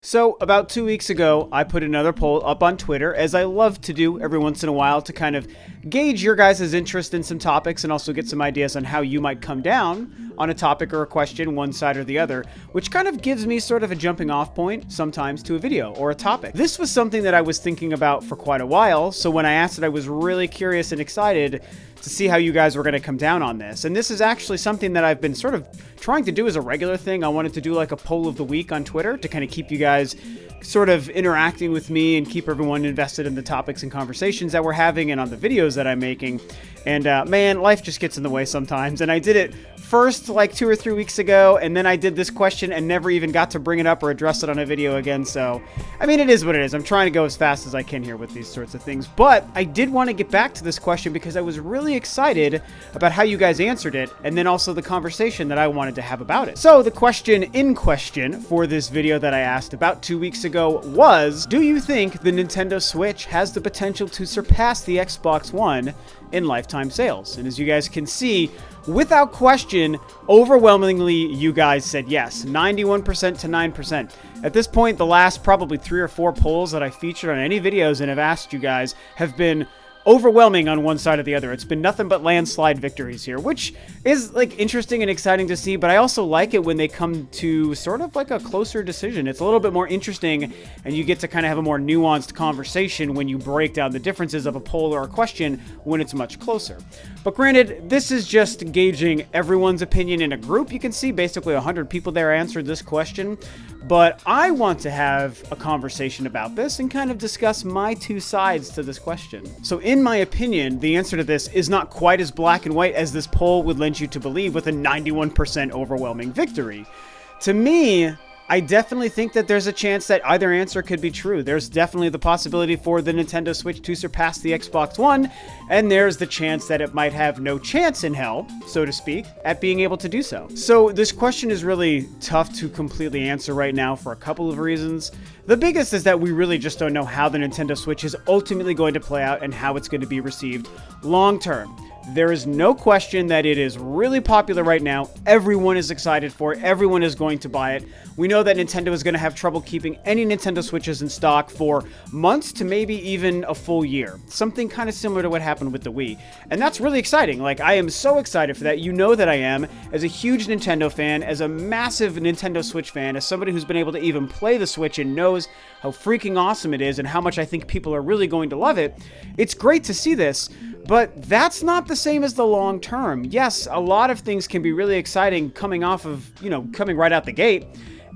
So, about 2 weeks ago, I put another poll up on Twitter, as I love to do every once in a while to kind of gauge your guys' interest in some topics and also get some ideas on how you might come down on a topic or a question, one side or the other, which kind of gives me sort of a jumping off point sometimes to a video or a topic. This was something that I was thinking about for quite a while, so when I asked it, I was really curious and excited to see how you guys were going to come down on this. And this is actually something that I've been sort of trying to do as a regular thing. I wanted to do like a poll of the week on Twitter to kind of keep you guys sort of interacting with me and keep everyone invested in the topics and conversations that we're having and on the videos that I'm making. And man, life just gets in the way sometimes. And I did it first like 2 or 3 weeks ago, and then I did this question and never even got to bring it up or address it on a video again. So, I mean, it is what it is. I'm trying to go as fast as I can here with these sorts of things. But I did want to get back to this question because I was really excited about how you guys answered it, and then also the conversation that I wanted to have about it. So the question in question for this video that I asked about 2 weeks ago was, do you think the Nintendo Switch has the potential to surpass the Xbox One in lifetime sales? And as you guys can see, without question, overwhelmingly, you guys said yes, 91% to 9%. At this point, the last probably 3 or 4 polls that I featured on any videos and have asked you guys have been overwhelming on one side or the other. It's been nothing but landslide victories here, which is like interesting and exciting to see, but I also like it when they come to sort of like a closer decision. It's a little bit more interesting, and you get to kind of have a more nuanced conversation when you break down the differences of a poll or a question when it's much closer. But granted, this is just gauging everyone's opinion in a group. You can see basically 100 people there answered this question, but I want to have a conversation about this and kind of discuss my 2 sides to this question. So in my opinion, the answer to this is not quite as black and white as this poll would lend you to believe with a 91% overwhelming victory. To me, I definitely think that there's a chance that either answer could be true. There's definitely the possibility for the Nintendo Switch to surpass the Xbox One, and there's the chance that it might have no chance in hell, so to speak, at being able to do so. So this question is really tough to completely answer right now for a couple of reasons. The biggest is that we really just don't know how the Nintendo Switch is ultimately going to play out and how it's going to be received long term. There is no question that it is really popular right now. Everyone is excited for it. Everyone is going to buy it. We know that Nintendo is going to have trouble keeping any Nintendo Switches in stock for months to maybe even a full year. Something kind of similar to what happened with the Wii. And that's really exciting. Like, I am so excited for that. You know that I am, as a huge Nintendo fan, as a massive Nintendo Switch fan, as somebody who's been able to even play the Switch and knows how freaking awesome it is and how much I think people are really going to love it. It's great to see this. But that's not the same as the long term. Yes, a lot of things can be really exciting coming off of, coming right out the gate.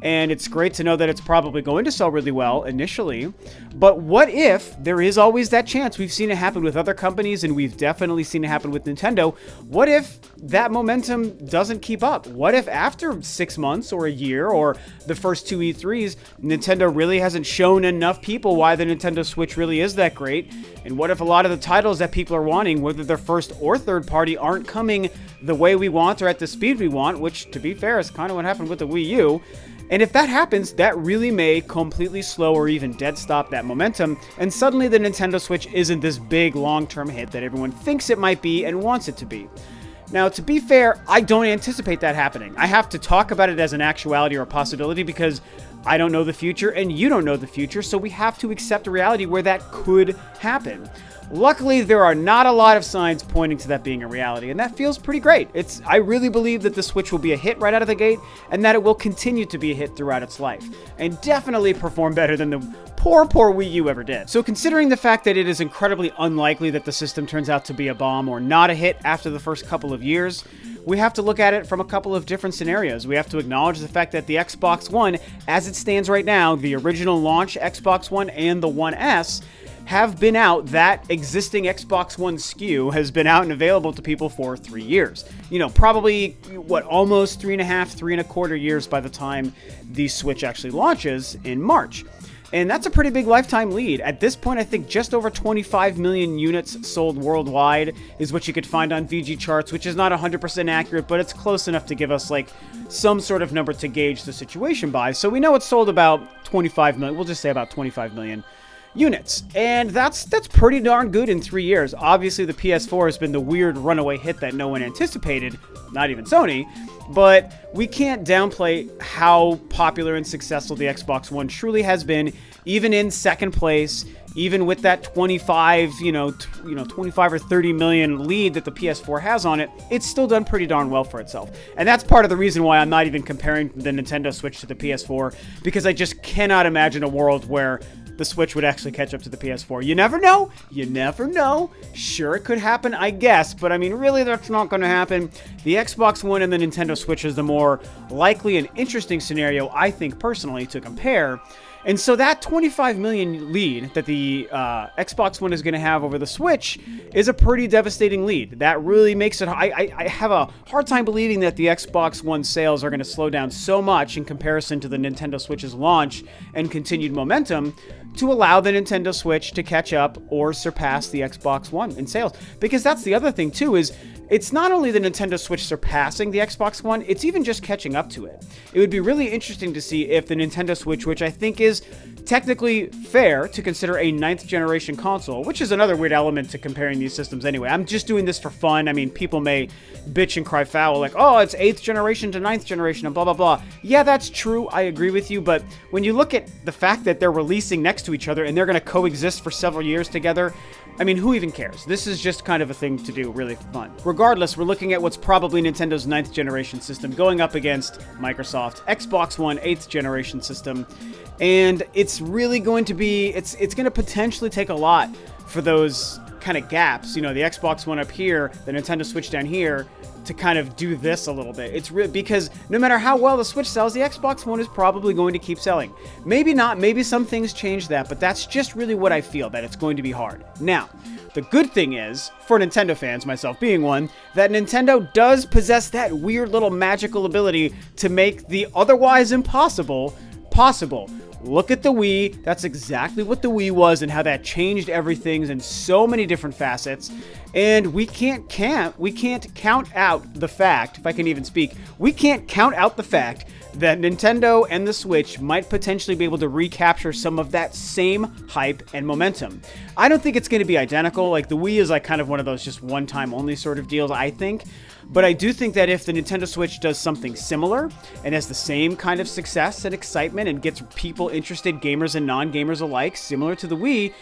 And it's great to know that it's probably going to sell really well initially. But what if there is always that chance? We've seen it happen with other companies, and we've definitely seen it happen with Nintendo. What if that momentum doesn't keep up? What if after 6 months or a year or the first 2 E3s, Nintendo really hasn't shown enough people why the Nintendo Switch really is that great? And what if a lot of the titles that people are wanting, whether they're first or third party, aren't coming the way we want or at the speed we want, which, to be fair, is kind of what happened with the Wii U. And if that happens, that really may completely slow or even dead stop that momentum, and suddenly the Nintendo Switch isn't this big long-term hit that everyone thinks it might be and wants it to be. Now, to be fair, I don't anticipate that happening. I have to talk about it as an actuality or a possibility because I don't know the future and you don't know the future, so we have to accept a reality where that could happen. Luckily, there are not a lot of signs pointing to that being a reality, and that feels pretty great. I really believe that the Switch will be a hit right out of the gate, and that it will continue to be a hit throughout its life, and definitely perform better than the poor Wii U ever did. So considering the fact that it is incredibly unlikely that the system turns out to be a bomb or not a hit after the first couple of years, we have to look at it from a couple of different scenarios. We have to acknowledge the fact that the Xbox One, as it stands right now, the original launch Xbox One and the One S, have been out. That existing Xbox One SKU has been out and available to people for 3 years. Probably, almost 3.25 years by the time the Switch actually launches in March. And that's a pretty big lifetime lead. At this point, I think just over 25 million units sold worldwide is what you could find on VG charts, which is not 100% accurate, but it's close enough to give us some sort of number to gauge the situation by. So we know it's sold about 25 million. We'll just say about 25 million units. And that's pretty darn good in 3 years. Obviously, the PS4 has been the weird runaway hit that no one anticipated, not even Sony, but we can't downplay how popular and successful the Xbox One truly has been, even in second place, even with that 25 or 30 million lead that the PS4 has on it. It's still done pretty darn well for itself. And that's part of the reason why I'm not even comparing the Nintendo Switch to the PS4, because I just cannot imagine a world where the Switch would actually catch up to the PS4. You never know. You never know. Sure, it could happen, I guess, but I mean, really, that's not going to happen. The Xbox One and the Nintendo Switch is the more likely and interesting scenario, I think, personally, to compare. And so that 25 million lead that the Xbox One is going to have over the Switch is a pretty devastating lead. That really makes it... I have a hard time believing that the Xbox One sales are going to slow down so much in comparison to the Nintendo Switch's launch and continued momentum to allow the Nintendo Switch to catch up or surpass the Xbox One in sales. Because that's the other thing, too, is it's not only the Nintendo Switch surpassing the Xbox One, it's even just catching up to it. It would be really interesting to see if the Nintendo Switch, which I think is technically fair to consider a 9th generation console, which is another weird element to comparing these systems anyway. I'm just doing this for fun. I mean, people may bitch and cry foul like, oh, it's 8th generation to 9th generation and blah, blah, blah. Yeah, that's true. I agree with you. But when you look at the fact that they're releasing next to each other and they're going to coexist for several years together, I mean, who even cares? This is just kind of a thing to do, really fun. Regardless, we're looking at what's probably Nintendo's 9th generation system going up against Microsoft Xbox One 8th generation system. And it's really going to be, it's going to potentially take a lot for those kind of gaps, you know, the Xbox One up here, the Nintendo Switch down here, to kind of do this a little bit. It's because no matter how well the Switch sells, the Xbox One is probably going to keep selling. Maybe not, maybe some things change that, but that's just really what I feel, that it's going to be hard. Now, the good thing is, for Nintendo fans, myself being one, that Nintendo does possess that weird little magical ability to make the otherwise impossible possible. Look at the Wii. That's exactly what the Wii was and how that changed everything in so many different facets. And we can't count out the fact, if I can even speak, we can't count out the fact that Nintendo and the Switch might potentially be able to recapture some of that same hype and momentum. I don't think it's going to be identical. Like, the Wii is like kind of one of those just one-time only sort of deals, I think. But I do think that if the Nintendo Switch does something similar and has the same kind of success and excitement and gets people interested, gamers and non-gamers alike, similar to the Wii,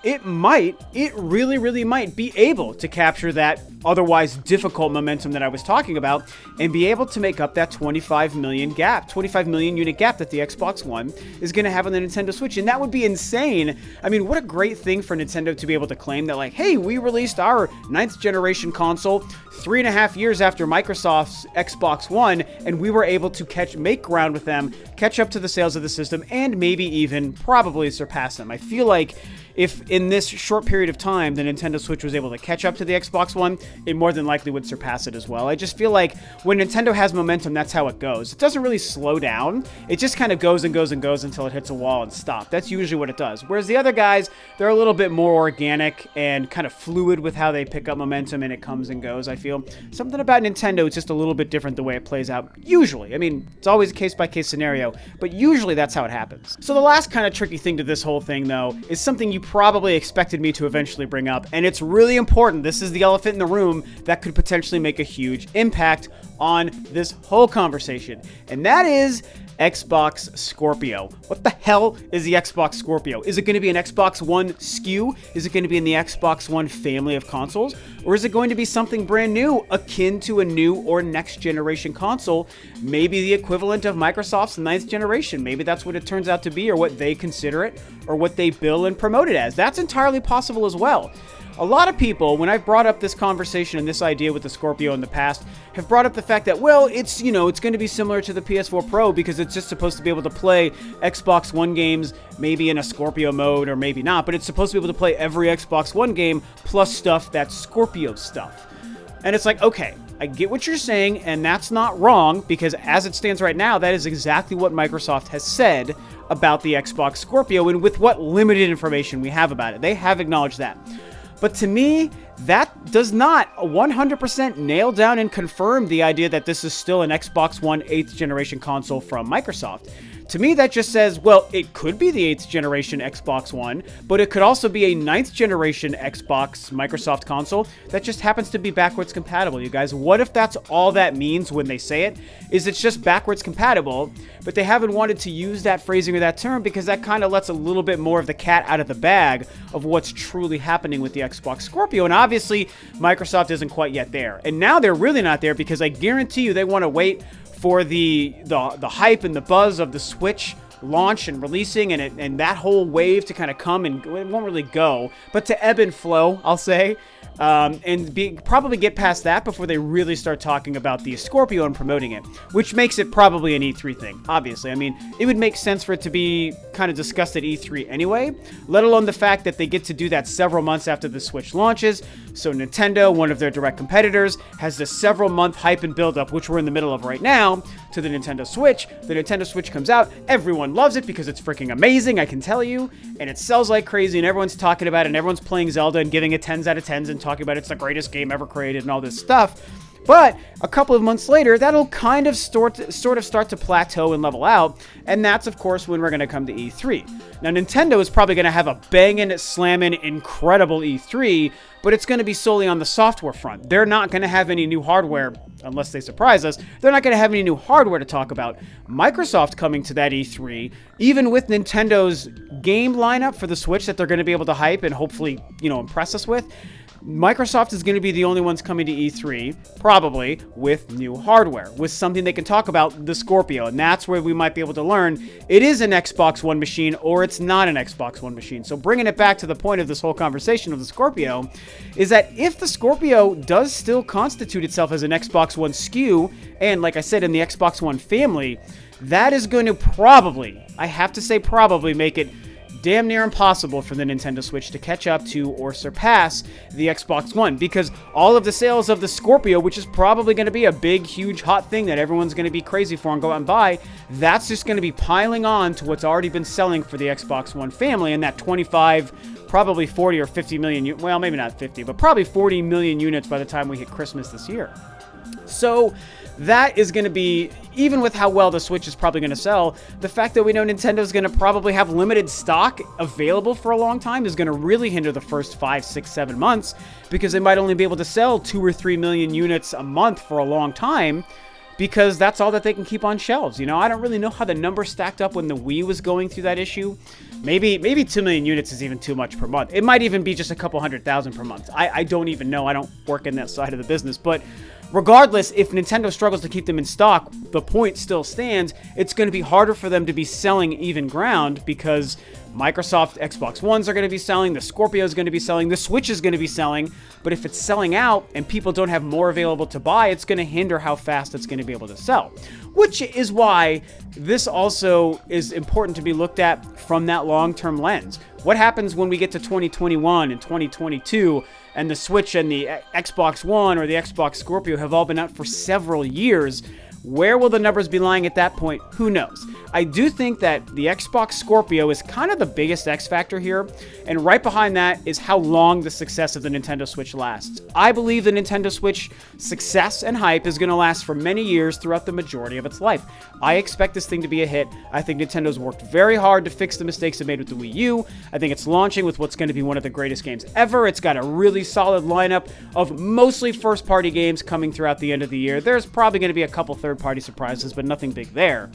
it really, really might be able to capture that otherwise difficult momentum that I was talking about and be able to make up that 25 million unit gap that the Xbox One is going to have on the Nintendo Switch. And that would be insane. I mean, what a great thing for Nintendo to be able to claim that, like, hey, we released our 9th generation console 3.5 years after Microsoft's Xbox One, and we were able to make ground with them, catch up to the sales of the system, and maybe even probably surpass them. I feel like if in this short period of time the Nintendo Switch was able to catch up to the Xbox One, it more than likely would surpass it as well. I just feel like when Nintendo has momentum, that's how it goes. It doesn't really slow down. It just kind of goes and goes and goes until it hits a wall and stops. That's usually what it does. Whereas the other guys, they're a little bit more organic and kind of fluid with how they pick up momentum, and it comes and goes, I feel. Something about Nintendo is just a little bit different the way it plays out. Usually. I mean, it's always a case-by-case scenario, but usually that's how it happens. So the last kind of tricky thing to this whole thing, though, is something you probably expected me to eventually bring up, and it's really important. This is the elephant in the room that could potentially make a huge impact on this whole conversation, and that is Xbox Scorpio. What the hell is the Xbox Scorpio? Is it going to be an Xbox One SKU? Is it going to be in the Xbox One family of consoles? Or is it going to be something brand new, akin to a new or next generation console? Maybe the equivalent of Microsoft's 9th generation. Maybe that's what it turns out to be, or what they consider it, or what they bill and promote it as. That's entirely possible as well. A lot of people, when I've brought up this conversation and this idea with the Scorpio in the past, have brought up the fact that, well, it's going to be similar to the PS4 Pro because it's just supposed to be able to play Xbox One games, maybe in a Scorpio mode or maybe not, but it's supposed to be able to play every Xbox One game plus stuff that's Scorpio stuff. And it's like, okay, I get what you're saying, and that's not wrong, because as it stands right now, that is exactly what Microsoft has said about the Xbox Scorpio, and with what limited information we have about it. They have acknowledged that. But to me, that does not 100% nail down and confirm the idea that this is still an Xbox One 8th generation console from Microsoft. To me, that just says, well, it could be the 8th generation Xbox One, but it could also be a 9th generation Xbox Microsoft console that just happens to be backwards compatible, you guys. What if that's all that means when they say it, is it's just backwards compatible, but they haven't wanted to use that phrasing or that term because that kind of lets a little bit more of the cat out of the bag of what's truly happening with the Xbox Scorpio. And obviously, Microsoft isn't quite yet there. And now they're really not there because I guarantee you they want to wait for the hype and the buzz of the Switch launch and releasing and that whole wave to kind of come, and it won't really go, but to ebb and flow, I'll say, and probably get past that before they really start talking about the Scorpio and promoting it, which makes it probably an E3 thing, obviously. I mean, it would make sense for it to be kind of discussed at E3 anyway, let alone the fact that they get to do that several months after the Switch launches. So Nintendo, one of their direct competitors, has this several month hype and build up, which we're in the middle of right now, to the Nintendo Switch. The Nintendo Switch comes out, everyone loves it because it's freaking amazing, I can tell you, and it sells like crazy, and everyone's talking about it, and everyone's playing Zelda and giving it 10s out of 10s and talking about it's the greatest game ever created and all this stuff. But a couple of months later, that'll kind of sort of start to plateau and level out, and that's, of course, when we're going to come to E3. Now, Nintendo is probably going to have a banging, slamming, incredible E3, but it's going to be solely on the software front. They're not going to have any new hardware, unless they surprise us. They're not going to have any new hardware to talk about. Microsoft coming to that E3, even with Nintendo's game lineup for the Switch that they're going to be able to hype and hopefully, impress us with, Microsoft is going to be the only ones coming to E3, probably, with new hardware, with something they can talk about, the Scorpio, and that's where we might be able to learn it is an Xbox One machine or it's not an Xbox One machine. So bringing it back to the point of this whole conversation of the Scorpio, is that if the Scorpio does still constitute itself as an Xbox One SKU, and like I said, in the Xbox One family, that is going to probably, I have to say probably, make it damn near impossible for the Nintendo Switch to catch up to or surpass the Xbox One, because all of the sales of the Scorpio, which is probably going to be a big, huge, hot thing that everyone's going to be crazy for and go out and buy, that's just going to be piling on to what's already been selling for the Xbox One family, and that 25, probably 40 or 50 million, well, maybe not 50, but probably 40 million units by the time we hit Christmas this year. So that is going to be, even with how well the Switch is probably going to sell, the fact that we know Nintendo's going to probably have limited stock available for a long time is going to really hinder the first 5, 6, 7 months, because they might only be able to sell 2 or 3 million units a month for a long time, because that's all that they can keep on shelves. I don't really know how the number stacked up when the Wii was going through that issue. Maybe 2 million units is even too much per month. It might even be just a couple 100,000 per month. I don't even know. I don't work in that side of the business, but regardless, if Nintendo struggles to keep them in stock, the point still stands. It's going to be harder for them to be selling even ground, because Microsoft Xbox Ones are going to be selling, the Scorpio is going to be selling, the Switch is going to be selling, but if it's selling out and people don't have more available to buy, it's going to hinder how fast it's going to be able to sell. Which is why this also is important to be looked at from that long-term lens. What happens when we get to 2021 and 2022 and the Switch and the Xbox One or the Xbox Scorpio have all been out for several years? Where will the numbers be lying at that point? Who knows? I do think that the Xbox Scorpio is kind of the biggest X factor here, and right behind that is how long the success of the Nintendo Switch lasts. I believe the Nintendo Switch success and hype is going to last for many years throughout the majority of its life. I expect this thing to be a hit. I think Nintendo's worked very hard to fix the mistakes it made with the Wii U. I think it's launching with what's going to be one of the greatest games ever. It's got a really solid lineup of mostly first-party games coming throughout the end of the year. There's probably going to be a couple third-party surprises, but nothing big there.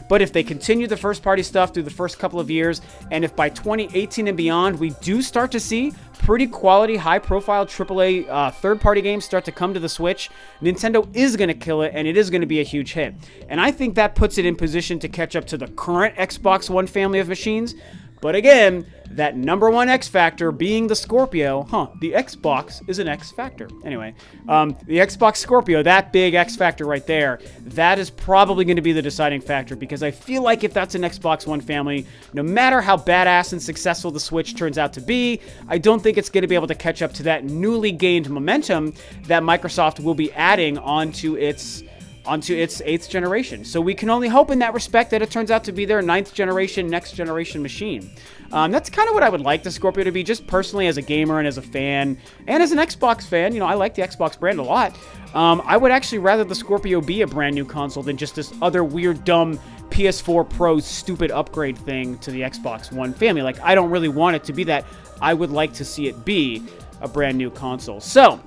But if they continue the first-party stuff through the first couple of years, and if by 2018 and beyond we do start to see pretty quality, high-profile AAA third-party games start to come to the Switch, Nintendo is going to kill it, and it is going to be a huge hit. And I think that puts it in position to catch up to the current Xbox One family of machines. But again, that number one X factor being the Scorpio, the Xbox is an X factor. Anyway, the Xbox Scorpio, that big X factor right there, that is probably going to be the deciding factor, because I feel like if that's an Xbox One family, no matter how badass and successful the Switch turns out to be, I don't think it's going to be able to catch up to that newly gained momentum that Microsoft will be adding onto its 8th generation. So we can only hope in that respect that it turns out to be their 9th generation, next generation machine. That's kind of what I would like the Scorpio to be, just personally as a gamer and as a fan, and as an Xbox fan. I like the Xbox brand a lot. I would actually rather the Scorpio be a brand new console than just this other weird, dumb PS4 Pro stupid upgrade thing to the Xbox One family. Like, I don't really want it to be that. I would like to see it be a brand new console. So,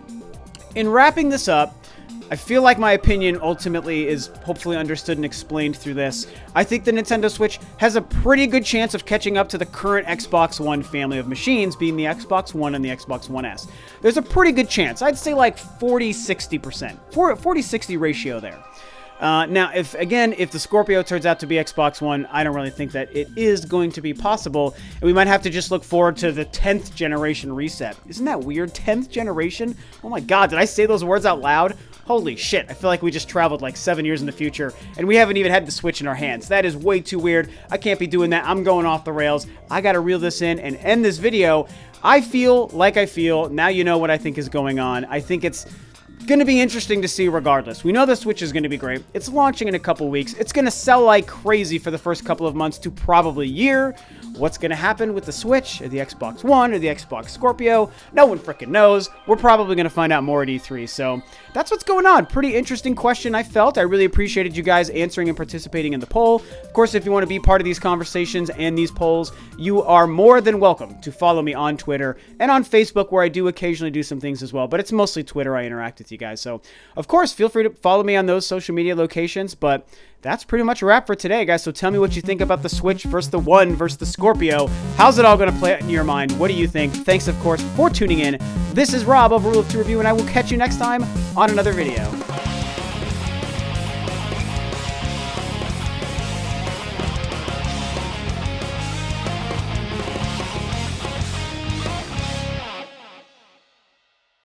in wrapping this up, I feel like my opinion ultimately is hopefully understood and explained through this. I think the Nintendo Switch has a pretty good chance of catching up to the current Xbox One family of machines, being the Xbox One and the Xbox One S. There's a pretty good chance. I'd say like 40-60%. 40-60 ratio there. Now, if the Scorpio turns out to be Xbox One, I don't really think that it is going to be possible, and we might have to just look forward to the 10th generation reset. Isn't that weird? 10th generation? Oh my god, did I say those words out loud? Holy shit, I feel like we just traveled like 7 years in the future, and we haven't even had the Switch in our hands. That is way too weird. I can't be doing that. I'm going off the rails. I gotta reel this in and end this video. I feel like I feel. Now you know what I think is going on. I think it's going to be interesting to see regardless. We know the Switch is going to be great. It's launching in a couple weeks. It's going to sell like crazy for the first couple of months to probably a year. What's going to happen with the Switch or the Xbox One or the Xbox Scorpio? No one freaking knows. We're probably going to find out more at E3. So that's what's going on. Pretty interesting question, I felt. I really appreciated you guys answering and participating in the poll. Of course, if you want to be part of these conversations and these polls, you are more than welcome to follow me on Twitter and on Facebook, where I do occasionally do some things as well. But it's mostly Twitter I interact with you guys. So, of course, feel free to follow me on those social media locations. But that's pretty much a wrap for today, guys. So tell me what you think about the Switch versus the One versus the Scorpio. How's it all going to play out in your mind? What do you think? Thanks, of course, for tuning in. This is Rob of Rule of Two Review, and I will catch you next time on another video.